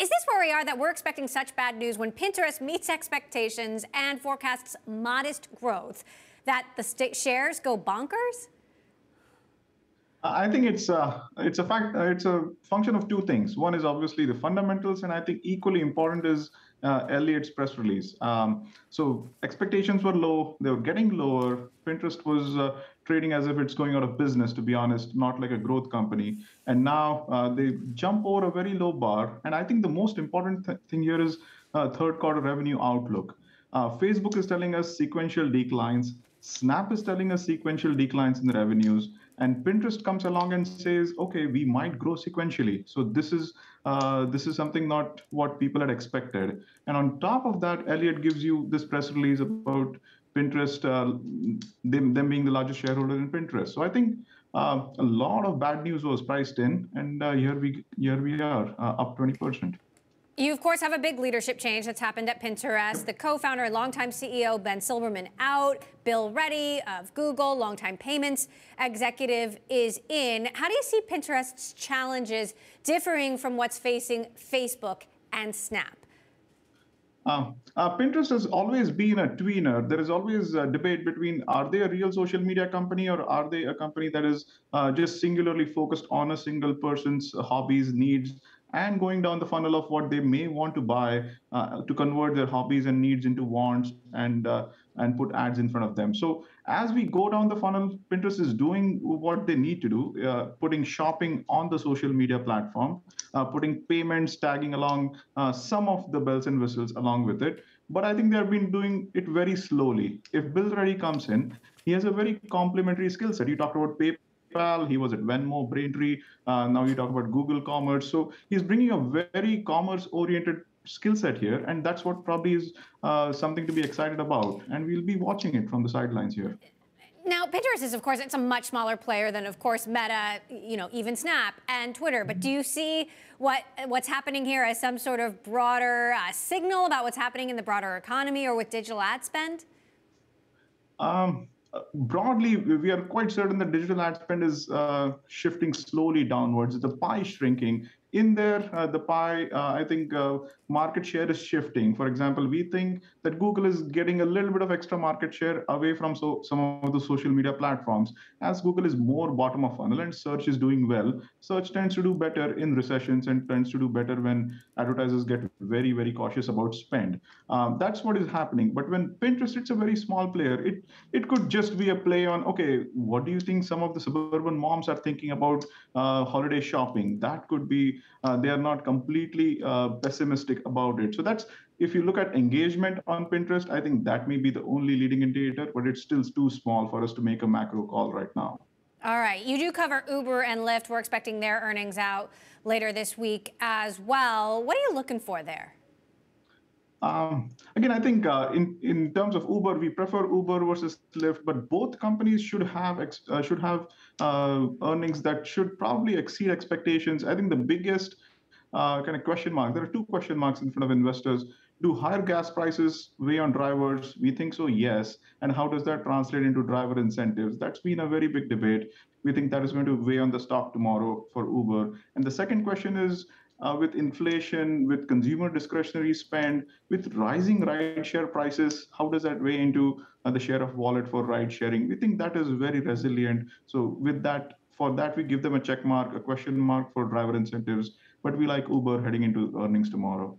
Is this where we are that we're expecting such bad news when Pinterest meets expectations and forecasts modest growth, that the shares go bonkers? I think it's a function of two things. One is obviously the fundamentals, and I think equally important is Elliott's press release. So expectations were low; they were getting lower. Pinterest was trading as if it's going out of business, to be honest, not like a growth company. And now they jump over a very low bar. And I think the most important thing here is third quarter revenue outlook. Facebook is telling us sequential declines. Snap is telling us sequential declines in the revenues, and Pinterest comes along and says, "Okay, we might grow sequentially." So this is something not what people had expected. And on top of that, Elliott gives you this press release about Pinterest, them being the largest shareholder in Pinterest. So I think a lot of bad news was priced in, and here we are, up 20%. You, of course, have a big leadership change that's happened at Pinterest. The co-founder and longtime CEO, Ben Silbermann, out. Bill Ready of Google, longtime payments executive, is in. How do you see Pinterest's challenges differing from what's facing Facebook and Snap? Pinterest has always been a tweener. There is always a debate between, are they a real social media company, or are they a company that is just singularly focused on a single person's hobbies, needs, and going down the funnel of what they may want to buy to convert their hobbies and needs into wants and put ads in front of them. So as we go down the funnel, Pinterest is doing what they need to do, putting shopping on the social media platform, putting payments, tagging along some of the bells and whistles along with it. But I think they have been doing it very slowly. If Bill Reddy comes in, he has a very complementary skill set. You talked about PayPal, he was at Venmo, Braintree. Now you talk about Google Commerce. So he's bringing a very commerce-oriented skill set here, and that's what probably is something to be excited about. And we'll be watching it from the sidelines here. Now, Pinterest is, of course, it's a much smaller player than, of course, Meta, even Snap and Twitter. But do you see what's happening here as some sort of broader signal about what's happening in the broader economy or with digital ad spend? Broadly, we are quite certain that digital ad spend is shifting slowly downwards. The pie is shrinking. In there, the pie, I think market share is shifting. For example, we think that Google is getting a little bit of extra market share away from some of the social media platforms. As Google is more bottom of funnel and search is doing well, search tends to do better in recessions and tends to do better when advertisers get very, very cautious about spend. That's what is happening. But when Pinterest, it's a very small player. It could just be a play on, okay, what do you think some of the suburban moms are thinking about holiday shopping? That could be, they are not completely pessimistic about it. So that's, if you look at engagement on Pinterest, I think that may be the only leading indicator, but it's still too small for us to make a macro call right now. All right. You do cover Uber and Lyft. We're expecting their earnings out later this week as well. What are you looking for there? Again, I think in terms of Uber, we prefer Uber versus Lyft, but both companies should have earnings that should probably exceed expectations. I think the biggest kind of question mark, there are two question marks in front of investors. Do higher gas prices weigh on drivers? We think so, yes. And how does that translate into driver incentives? That's been a very big debate. We think that is going to weigh on the stock tomorrow for Uber. And the second question is, with inflation, with consumer discretionary spend, with rising ride-share prices, how does that weigh into the share of wallet for ride-sharing? We think that is very resilient. So with that, for that, we give them a check mark, a question mark for driver incentives. But we like Uber heading into earnings tomorrow.